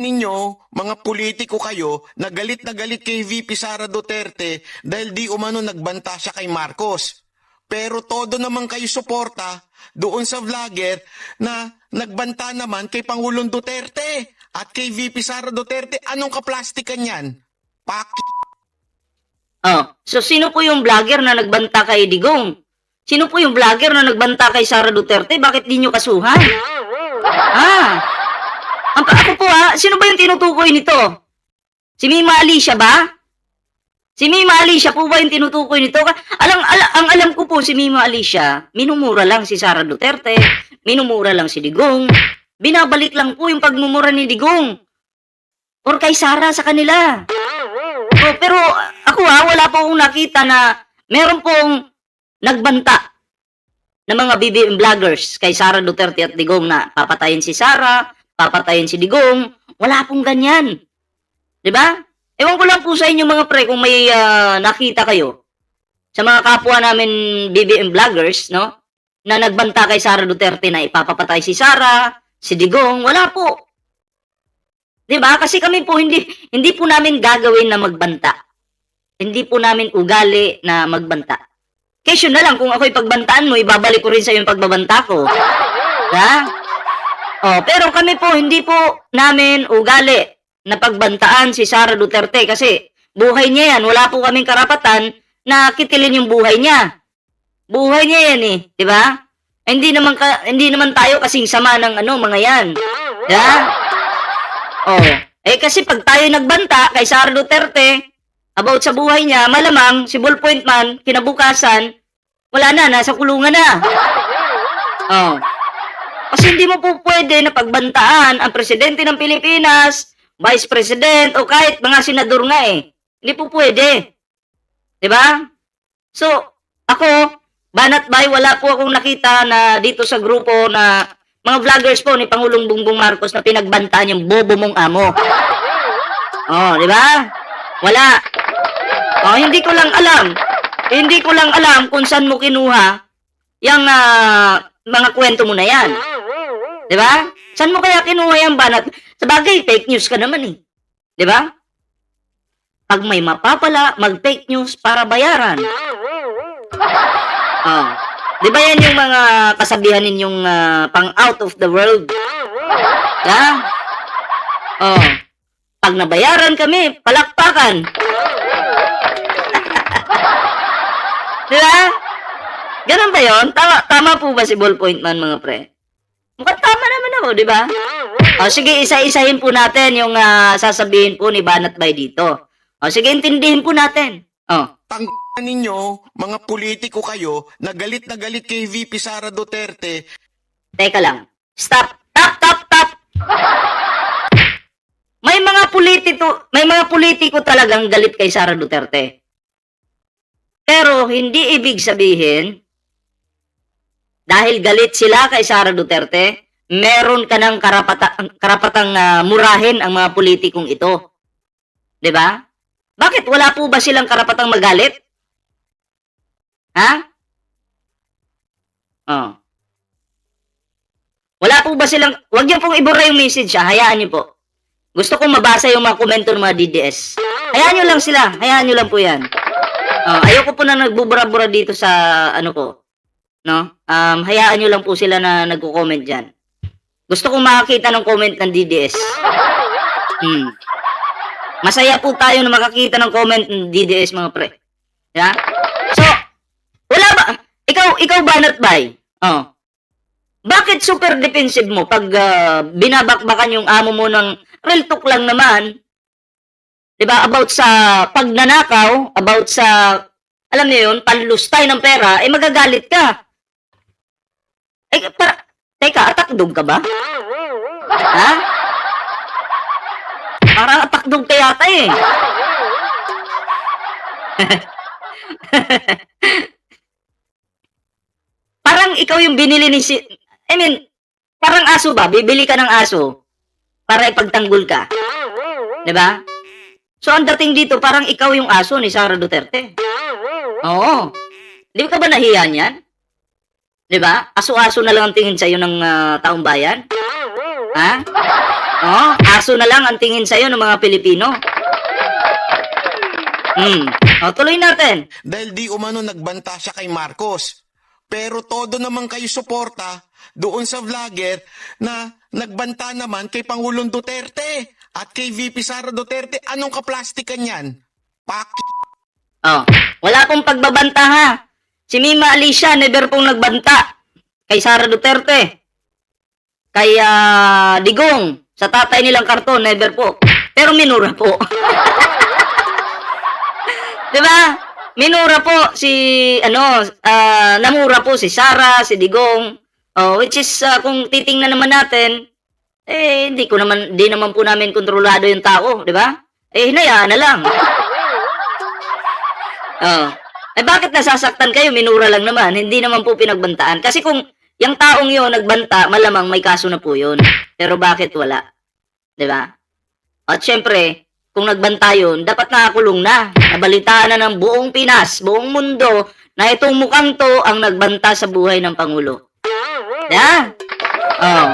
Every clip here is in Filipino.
ninyo, mga politiko kayo, na galit kay VP Sara Duterte dahil di umano nagbanta siya kay Marcos. Pero todo naman kayo suporta doon sa vlogger na nagbanta naman kay Pangulong Duterte at kay VP Sara Duterte. Anong kaplastikan yan? So sino po yung vlogger na nagbanta kay Digong? Sino po yung vlogger na nagbanta kay Sara Duterte? Bakit di nyo kasuhan? Ako po sino ba yung tinutukoy nito? Si Mima Alicia ba? Si Mima Alicia po ba yung tinutukoy nito? Ang alam ko po si Mima Alicia, minumura lang si Sara Duterte, minumura lang si Digong, binabalik lang po yung pagmumura ni Digong or kay Sara sa kanila. Pero ako wala po akong nakita na meron pong nagbanta ng mga BBM vloggers kay Sara Duterte at Digong na papatayin si Sara, papatayin si Digong. Wala pong ganyan. 'Di ba? Ewan ko lang po sa inyo mga pre kung may nakita kayo sa mga kapwa namin BBM vloggers, no? Na nagbanta kay Sara Duterte na ipapapatay si Sara, si Digong. Wala po. 'Di ba? Kasi kami po hindi po namin gagawin na magbanta. Hindi po namin ugali na magbanta. Kesyo na lang kung ako'y pagbantaan mo, ibabalik ko rin sa yung pagbabanta ko. Ha? Pero kami po hindi po namin ugali na pagbantaan si Sara Duterte kasi buhay niya yan. Wala po kaming karapatan na kitilin yung buhay niya. Buhay niya yan 'di ba? Hindi naman tayo kasing sama ng mga yan. Ha? Kasi pag tayo nagbanta kay Sara Duterte about sa buhay niya, malamang si Ballpoint Man kinabukasan wala na, nasa kulungan na. Kasi hindi mo po pwede na pagbantaan ang presidente ng Pilipinas, vice president, o kahit mga senador nga Hindi po pwede. 'Di ba? So, ako, banat bay, wala po akong nakita na dito sa grupo na mga vloggers po ni Pangulong Bongbong Marcos na pinagbantaan yung bobo mong amo. 'Di ba? Wala. Hindi ko lang alam kung saan mo kinuha yung mga kwento mo na yan. 'Di ba? Saan mo kaya kinuha yan, banat? Sabagay, fake news ka naman 'Di ba? Pag may mapapala, mag-fake news para bayaran. 'Di ba yan yung mga kasabihan ninyong pang out of the world? Ha? Pag nabayaran kami, palakpakan. 'Di ba? Ganun ba yun? Tama po ba si Ballpoint Man, mga pre? Mukhang tama naman ako, 'di ba? Sige, isa-isahin po natin yung sasabihin po ni Banat Bay dito. Sige, intindihin po natin. Tanggalin ninyo, mga politiko kayo, na galit kay VP Sara Duterte. Teka lang. Stop. Stop. May mga politiko talagang galit kay Sara Duterte. Pero hindi ibig sabihin dahil galit sila kay Sara Duterte, meron ka ng karapatang murahin ang mga politikong ito. 'Di ba? Bakit wala po ba silang karapatang magalit? Ha? Wala po ba silang, wag niyo pong ibura yung message hayaan niyo po. Gusto kong mabasa yung mga komento ng mga DDS. Hayaan niyo lang sila, hayaan niyo lang po yan. Ayoko po na nagbubura-bura dito sa ko. No? Hayaan nyo lang po sila na nagko-comment dyan. Gusto kong makakita ng comment ng DDS. Masaya po tayo na makakita ng comment ng DDS, mga pre. Yeah? So, wala ba? Ikaw Banat Bay? Bakit super defensive mo pag binabakbakan yung amo mo ng real talk lang naman? 'Di ba? About sa pagnanakaw, about sa, alam niyo yun, panlustay ng pera, magagalit ka. Teka, atakdog ka ba? Ha? Parang atakdog ka yata Parang ikaw yung binili ni parang aso ba? Bibili ka ng aso para ipagtanggol ka. 'Di ba? So, ang dating dito, parang ikaw yung aso ni Sara Duterte. Oo. Di ka ba nahiya niyan? Di ba? Aso-aso na lang ang tingin sa'yo ng taong bayan? Ha? Oh, aso na lang ang tingin sa'yo ng mga Pilipino. O, tuloy natin. Dahil di umano nagbanta siya kay Marcos. Pero todo naman kayo suporta doon sa vlogger na nagbanta naman kay Pangulong Duterte at kay VP Sara Duterte. Anong kaplastikan yan? Oh, wala pong pagbabanta ha. Si Mima Alicia never pong nagbanta kay Sara Duterte. Kay Digong, sa tatay nilang karton, never po. Pero minura po. Diba? Minura po si, namura po si Sara, si Digong. Oh, which is, kung titingnan naman natin, di naman po namin kontrolado yung tao, di ba? Hinayaan na lang. Oh. Bakit nasasaktan kayo? Minura lang naman. Hindi naman po pinagbantaan. Kasi kung yung taong yun nagbanta, malamang may kaso na po yun. Pero bakit wala? Di ba? At syempre, kung nagbanta yun, dapat nakakulong na. Nabalitaan na ng buong Pinas, buong mundo, na itong mukhang to ang nagbanta sa buhay ng Pangulo. Yeah? Oh.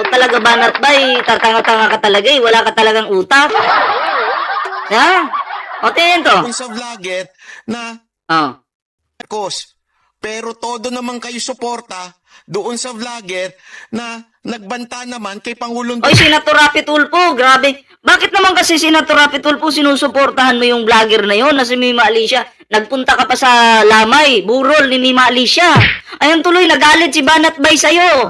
O talaga banat ba, tatanga-tanga ka talaga wala ka talagang utak. Yeah? O tingin to. Kung sa vlogger na Marcos. Pero todo naman kayo suporta doon sa vlogger na nagbanta naman kay Pangulong Oy, Senator Rapi Tulfo, grabe. Bakit naman kasi Senator Rapi Tulfo sinusuportahan mo yung vlogger na yon na si Mima Alicia? Nagpunta ka pa sa Lamay, burol ni Mima Alicia. Ayun tuloy, nagalit si Banat Bay sa'yo.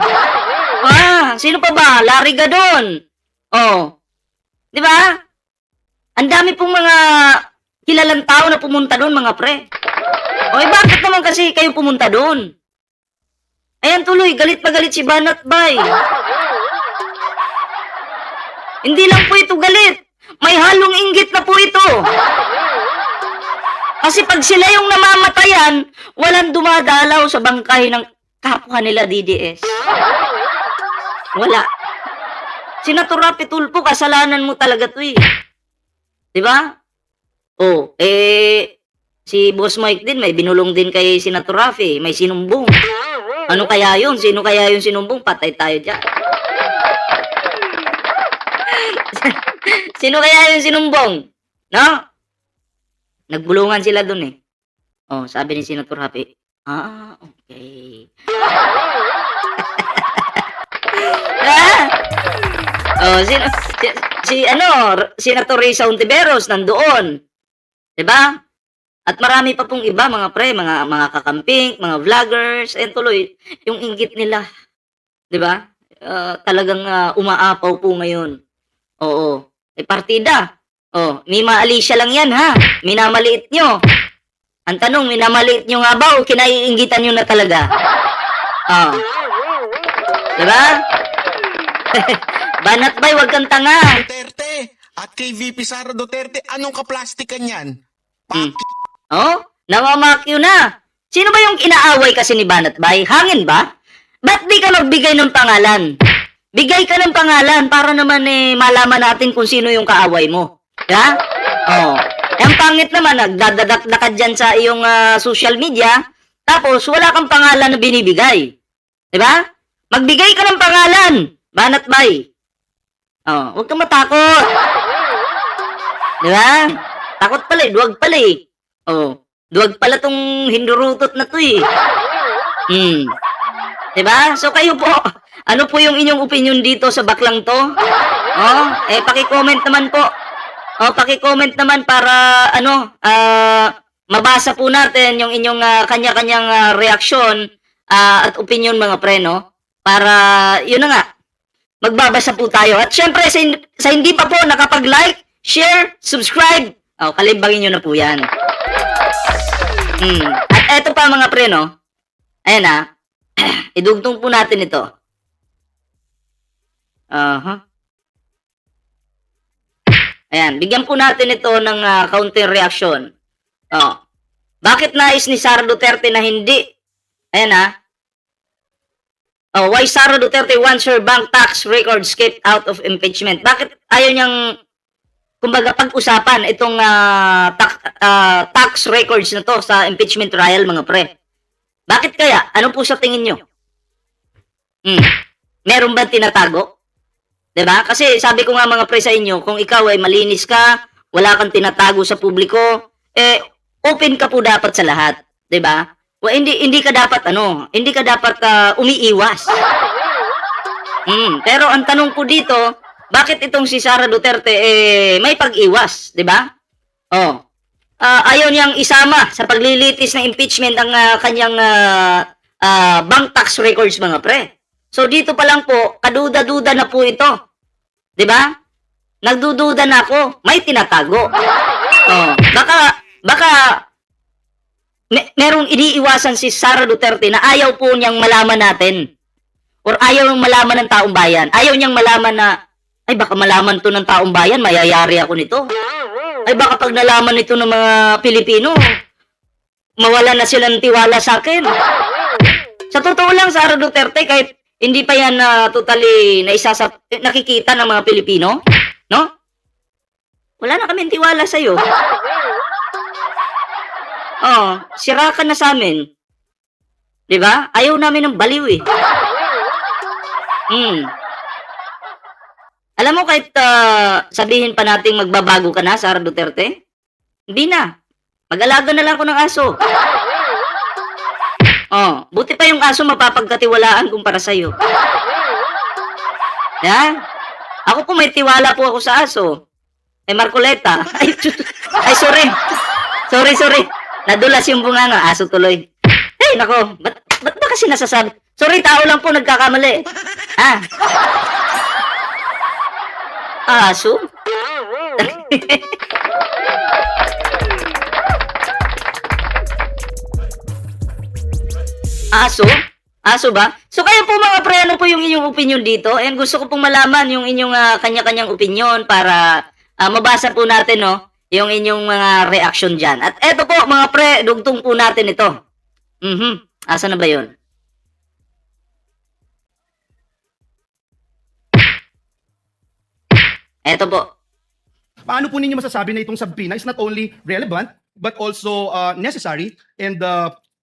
Sino pa ba? Larry Gadon. Oh. Di ba? Ang dami pong mga kilalang tao na pumunta doon, mga pre. Oy, bakit naman kasi kayo pumunta doon? Ayan tuloy, galit pa galit si Banat Bay. Hindi lang po ito galit. May halong inggit na po ito. Kasi pag sila yung namamatayan, walang dumadalaw sa bangkay ng kapwa nila DDS. Wala. Senator Rapi Tulfo, kasalanan mo talaga to eh. Diba? Oh, si Boss Mike din, may binulong din kay Senator Rafi, may sinumbong. Ano kaya yun? Sino kaya yung sinumbong? Patay tayo dyan. Sino kaya yung sinumbong? No? Nagbulungan sila dun eh. Oh, sabi ni Senator Rafi, okay. Oh, Senator Risa Ontiveros nandoon. 'Di ba? At marami pa pong iba, mga pre, mga kakamping, mga vloggers, tuloy, yung inggit nila. 'Di ba? Talagang umaapaw po ngayon. Oo. Partida. Oh, Mima Alicia lang yan, ha? Minamaliit nyo. Ang tanong, minamaliit nyo nga ba o kinaiinggitan nyo na talaga? Diba? Banat Bay, wag kang tanga. Duterte at kay VP Sara Duterte, anong kaplastikan yan? Namamakyo na. Sino ba yung inaaway kasi ni Banat Bay? Hangin ba? Ba't di ka magbigay ng pangalan? Bigay ka ng pangalan para naman malaman natin kung sino yung kaaway mo. Ha? Ang pangit naman, nagdadadak ka dyan sa iyong social media, tapos wala kang pangalan na binibigay. Diba? Magbigay ka ng pangalan, Banat Bay. Huwag kang matakot. Diba? Takot pala duwag pala duwag pala tong hindurutot na to eh. Diba? So kayo po, ano po yung inyong opinion dito sa baklang to? Paki-comment naman po. Paki-comment naman para mabasa po natin yung inyong kanya-kanyang reaksyon at opinion, mga pre, no? Para yun na nga, magbabasa po tayo. At syempre sa hindi pa po nakapag-like, share, subscribe, kalimbangin nyo na po yan. At eto pa, mga pre, no? Ayan idugtong po natin ito. Ayan, bigyan po natin ito ng counter reaction. Bakit nais ni Sara Duterte na hindi? Ayan why Sara Duterte wants her bank tax records kept out of impeachment? Bakit ayaw niyang, kumbaga, pag-usapan itong tax records na to sa impeachment trial, mga pre? Bakit kaya? Ano po sa tingin nyo? Meron ba tinatago? 'Di ba? Kasi sabi ko nga mga pre sa inyo, kung ikaw ay malinis ka, wala kang tinatago sa publiko, open ka po dapat sa lahat, 'di ba? Hindi ka dapat hindi ka dapat umiiwas. Pero ang tanong ko dito, bakit itong si Sara Duterte may pag-iwas, 'di ba? Oh. Ayaw niyang isama sa paglilitis ng impeachment ang kanyang bank tax records mga pre. So dito pa lang po, kaduda-duda na po ito. 'Di ba? Nagdududa na ako, may tinatago. Oh, baka merong iniiwasan si Sara Duterte na ayaw po niyang malaman natin. Or ayaw niyang malaman ng taong bayan. Ayaw niyang malaman na, ay baka malaman to ng taong bayan, mayayari ako nito. Ay baka pag nalaman nito ng mga Pilipino, mawala na sila ng tiwala sa akin. Sa totoo lang, Sara Duterte, kahit hindi pa yan totally nakikita ng mga Pilipino, no? Wala na kaming tiwala sa'yo. Oh, sira ka na sa amin. 'Di ba? Ayaw namin ng baliw eh. Alam mo kahit sabihin pa nating magbabago ka na, Sara Duterte, hindi na. Mag-alaga na lang ako ng aso. Oh, buti pa yung aso mapapagkatiwalaan kumpara sa'yo. Yan. Ako po may tiwala po ako sa aso. Marcoleta. Ay, sorry. Sorry. Nadulas yung bunganga. Aso tuloy. Ay, nako. Ba't ba kasi nasasabi? Sorry, tao lang po nagkakamali. Aso? Aso? Aso ba? So kayo po mga pre, ano po yung inyong opinion dito? And gusto ko pong malaman yung inyong kanya-kanyang opinion para mabasa po natin yung inyong mga reaction dyan. At eto po mga pre, dugtong po natin ito. Asa na ba yun? Eto po. Paano po ninyo masasabi na itong subpoena is not only relevant but also necessary and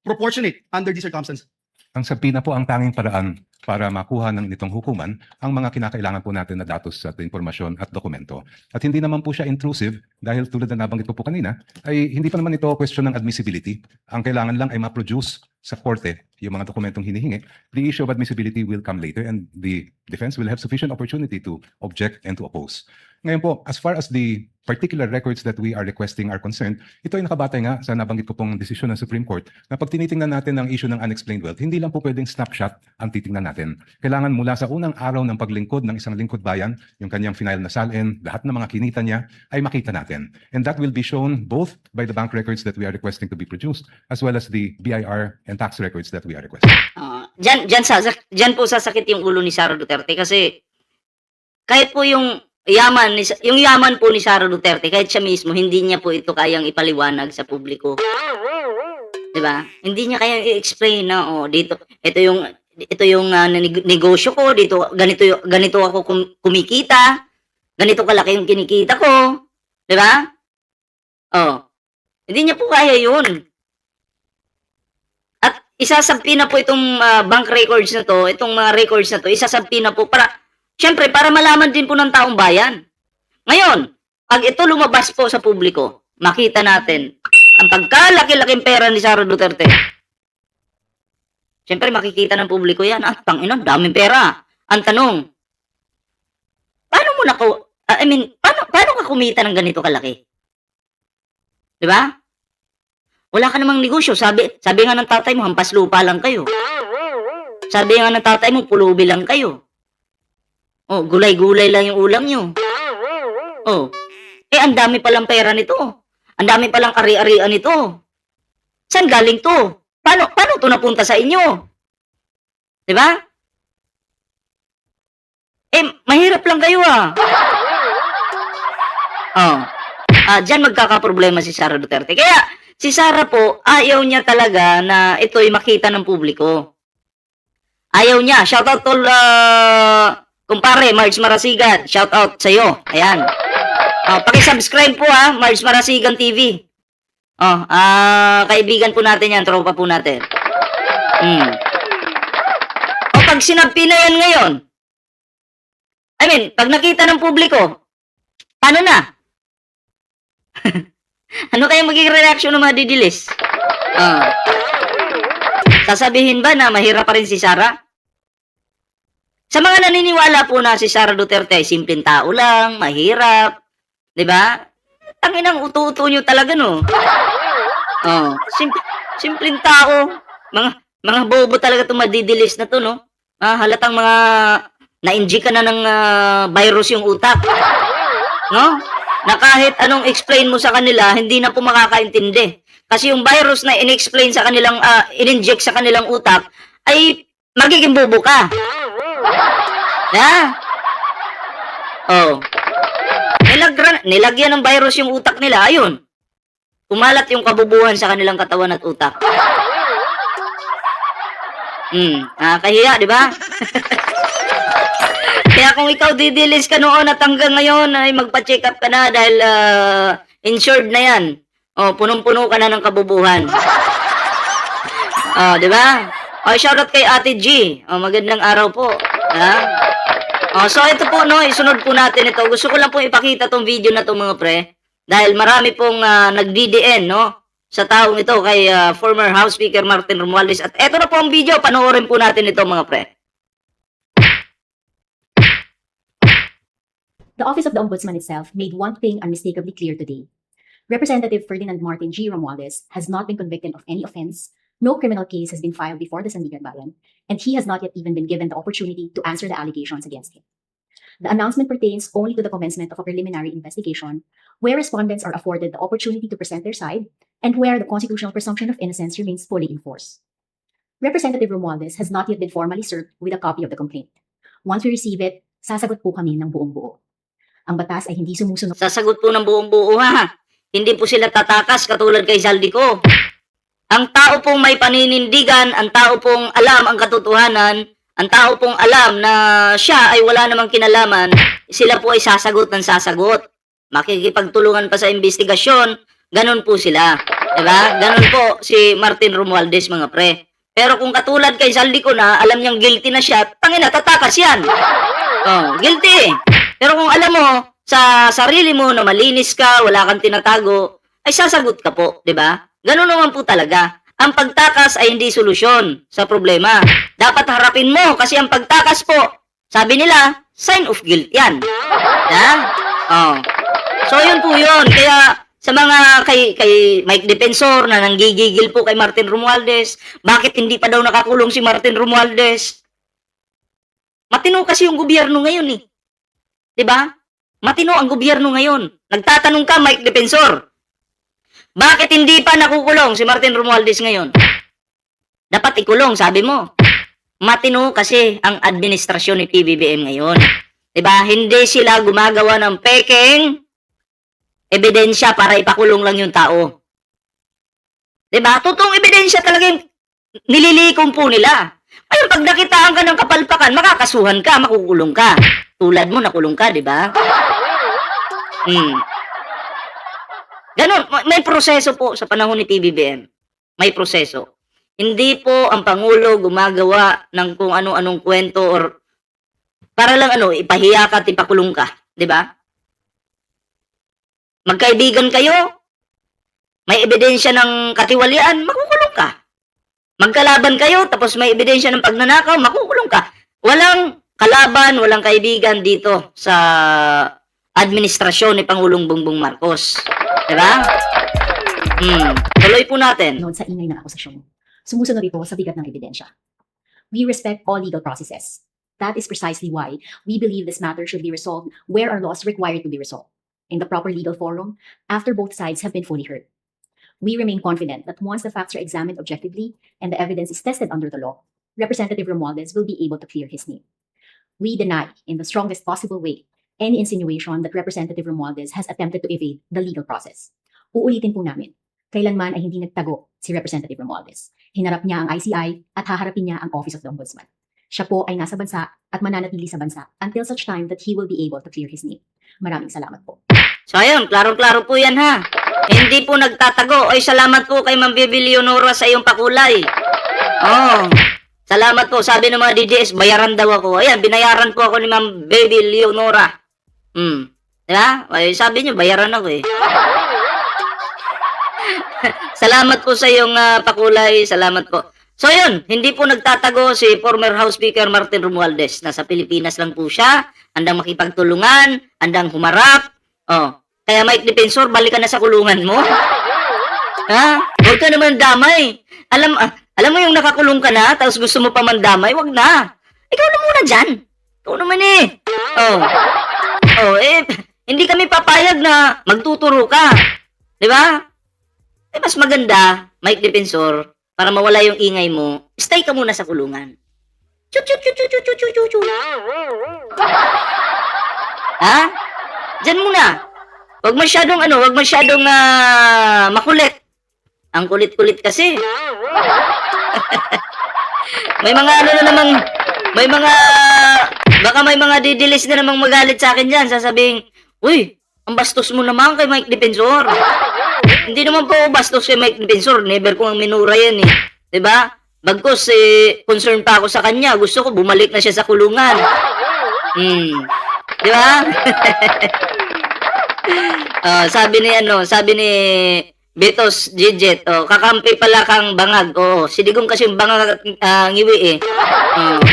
proportionate under these circumstances? Ang subpoena po ang tanging paraan para makuha ng nitong hukuman ang mga kinakailangan po natin na datos at impormasyon at dokumento. At hindi naman po siya intrusive dahil tulad na nabanggit ko po kanina, ay hindi pa naman ito question ng admissibility. Ang kailangan lang ay ma-produce sa korte yung mga dokumentong hinihingi. The issue of admissibility will come later and the defense will have sufficient opportunity to object and to oppose. Ngayon po, as far as the particular records that we are requesting are concerned, ito ay nakabatay nga sa nabanggit ko pong desisyon ng Supreme Court na pag tinitingnan natin ang issue ng unexplained wealth, hindi lang po pwedeng snapshot ang titingnan natin. Kailangan mula sa unang araw ng paglingkod ng isang lingkod bayan, yung kanyang final na salin, lahat ng mga kinita niya ay makita natin. And that will be shown both by the bank records that we are requesting to be produced as well as the BIR and tax records that we are requesting. Diyan po sasakit yung ulo ni Sara Duterte kasi kahit po yung yaman po ni Sara Duterte, kahit siya mismo, hindi niya po ito kayang ipaliwanag sa publiko. 'Di ba? Hindi niya kayang i-explain na dito ito yung negosyo ko, dito ganito ako kumikita, ganito kalaki yung kinikita ko, 'di ba? Hindi niya po kaya 'yun. At isasampi na po itong bank records na to, itong mga records na to, isasampi na po Siyempre, para malaman din po ng taong bayan. Ngayon, pag ito lumabas po sa publiko, makita natin ang pagkalaki-laking pera ni Sara Duterte. Siyempre, makikita ng publiko yan. Tangina, daming pera. Ang tanong, paano ka kumita ng ganito kalaki? Di ba? Wala ka namang negosyo. Sabi nga ng tatay mo, hampas lupa lang kayo. Sabi nga ng tatay mo, pulubi lang kayo. Gulay-gulay lang yung ulam nyo. Ang dami palang pera nito. Ang dami palang ari-arian nito. Saan galing to? Paano to napunta sa inyo? Diba? Mahirap lang kayo Diyan magkakaproblema si Sara Duterte. Kaya, si Sara po, ayaw niya talaga na ito'y makita ng publiko. Ayaw niya. Shoutout to kumpare, Marge Marasigan. Shout out sa iyo. Ayan. Paki-subscribe po Marge Marasigan TV. Kaibigan po natin yan, tropa po natin. Pag sinabpi na yan ngayon, I mean, pag nakita ng publiko, paano na? Ano kaya magiging reaction ng mga didilis? Sasabihin ba na mahirap pa rin si Sara? Sa mga naniniwala po na si Sara Duterte ay simpleng tao lang, mahirap, di ba? Tanginang uto-uto nyo talaga, no? Simpleng tao. Mga bobo talaga itong madidilis na to, no? Halatang mga na-inject ka na ng virus yung utak. No? Na kahit anong explain mo sa kanila, hindi na po makakaintindi. Kasi yung virus na in-explain sa kanilang, in-inject sa kanilang utak, ay magiging bobo ka. Yeah. Nilagyan ng virus yung utak nila, ayun. Kumalat yung kabubuhan sa kanilang katawan at utak. Kahiya, di ba? Kaya kung ikaw didilis ka noon at hanggang ngayon ay magpa-check up ka na dahil insured na yan. Punong-puno ka na ng kabubuhan. Di ba? Shoutout kay Ate G. Magandang araw po. So ito po, no, isunod po natin ito. Gusto ko lang po ipakita tong video na to, mga pre. Dahil marami pong nag-DDN, no, sa taong ito kay former House Speaker Martin Romualdez. At eto na po ang video, panoorin po natin ito, mga pre. The Office of the Ombudsman itself made one thing unmistakably clear today. Representative Ferdinand Martin G. Romualdez has not been convicted of any offense, no criminal case has been filed before the Sandigan Bayan, and he has not yet even been given the opportunity to answer the allegations against him. The announcement pertains only to the commencement of a preliminary investigation, where respondents are afforded the opportunity to present their side, and where the constitutional presumption of innocence remains fully in force. Representative Romualdez has not yet been formally served with a copy of the complaint. Once we receive it, sasagot po kami ng buong buo. Ang batas ay hindi sumusunod. Sasagot po ng buong buo, ha? Hindi po sila tatakas katulad kay Zaldico. Ang tao pong may paninindigan, ang tao pong alam ang katotohanan, ang tao pong alam na siya ay wala namang kinalaman, sila po ay sasagot ng sasagot. Makikipagtulungan pa sa investigasyon, ganun po sila. Diba? Ganun po si Martin Romualdez, mga pre. Pero kung katulad kay Zaldico na alam niyang guilty na siya, tangina, tatakas yan. Guilty. Pero kung alam mo, sa sarili mo na malinis ka, wala kang tinatago, ay sasagot ka po, di ba? Ganun naman po talaga. Ang pagtakas ay hindi solusyon sa problema. Dapat harapin mo kasi ang pagtakas po, sabi nila, sign of guilt yan. So yun po yun. Kaya sa mga kay Mike Defensor na nanggigigil po kay Martin Romualdez, bakit hindi pa daw nakakulong si Martin Romualdez? Matino kasi yung gobyerno ngayon eh. Diba? Matino ang gobyerno ngayon. Nagtatanong ka, Mike Defensor, bakit hindi pa nakukulong si Martin Romualdez ngayon? Dapat ikulong, sabi mo. Matino kasi ang administrasyon ni PBBM ngayon. Diba? Hindi sila gumagawa ng peking ebidensya para ipakulong lang yung tao. Diba? Totoong ebidensya talaga yung nililikom po nila. Ayun, pag nakitaan ka ng kapalpakan, makakasuhan ka, makukulong ka. Tulad mo, nakulong ka, di ba? Ganon, may proseso po sa panahon ni PBBM. May proseso. Hindi po ang Pangulo gumagawa ng kung ano-anong kwento or para lang ipahiya ka at ipakulong ka. Di ba? Magkaibigan kayo, may ebidensya ng katiwalian, makukulong ka. Magkalaban kayo, tapos may ebidensya ng pagnanakaw, makukulong ka. Walang kalaban, walang kaibigan dito sa administrasyon ni Pangulong Bongbong Marcos. Diba? Tuloy po natin. Noon sa ingay ng akusasyon. Sumusunod ito sa bigat ng ebidensya. We respect all legal processes. That is precisely why we believe this matter should be resolved where our laws require it to be resolved. In the proper legal forum, after both sides have been fully heard. We remain confident that once the facts are examined objectively and the evidence is tested under the law, Representative Romualdez will be able to clear his name. We deny, in the strongest possible way, any insinuation that Representative Romualdez has attempted to evade the legal process. Uulitin po namin, kailanman ay hindi nagtago si Representative Romualdez. Hinarap niya ang ICI at haharapin niya ang Office of the Ombudsman. Siya po ay nasa bansa at mananatili sa bansa until such time that he will be able to clear his name. Maraming salamat po. So ayun, klaro-klaro po yan ha. Hindi po nagtatago. Ay, salamat po kay Ma'am Bibi Leonora sa iyong pakulay. Salamat po. Sabi ng mga DDS, bayaran daw ako. Ayan, binayaran po ako ni Ma'am Baby Leonora. Diba? Ay, sabi niyo, bayaran ako eh. Salamat po sa iyong pakulay. Salamat po. So yun, hindi po nagtatago si former House Speaker Martin Romualdez. Nasa Pilipinas lang po siya. Handang makipagtulungan. Handang humarap. Oh. Kaya Mike Defensor, balik ka na sa kulungan mo. Ha? Huwag ka naman damay. Alam mo yung nakakulong ka na, tapos gusto mo pa mandamay, wag na. Ikaw na muna dyan. Ikaw naman eh. Hindi kami papayag na magtuturo ka. Di ba? Mas maganda, Mike Defensor, para mawala yung ingay mo, stay ka muna sa kulungan. Chut, chut, chut, chut, chut, chut, chut, chut. Ha? Diyan muna. Wag masyadong makulit. Ang kulit-kulit kasi. May mga didilis na namang magalit sa akin dyan. Sasabing, uy, ang bastos mo naman kay Mike Defensor. Hindi naman po bastos kay Mike Defensor. Never ko ang minura yan eh. Diba? Bagkos, concern pa ako sa kanya. Gusto ko bumalik na siya sa kulungan. Diba? Sabi ni Betos Gijet, kakampi pala kang bangag. Sidigong kasi yung bangag ngiwi eh.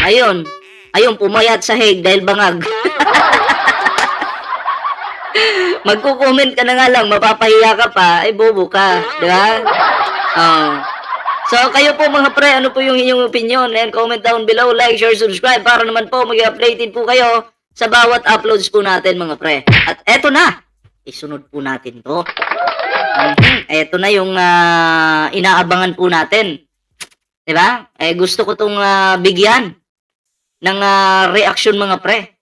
Ayun, pumayat sa heg dahil bangag. Magko-comment ka na nga lang, mapapahiya ka pa, ay bobo ka, di ba? So, kayo po mga pre, ano po yung inyong opinion? And comment down below, like, share, subscribe, para naman po mag-updated po kayo sa bawat uploads po natin mga pre. At eto na, isunod po natin to. Eto na yung inaabangan po natin. Diba? Gusto ko tong bigyan ng reaction mga pre.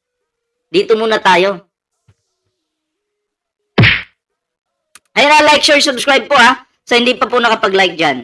Dito muna tayo. Ayun na, like, share, subscribe po sa hindi pa po nakapag-like dyan.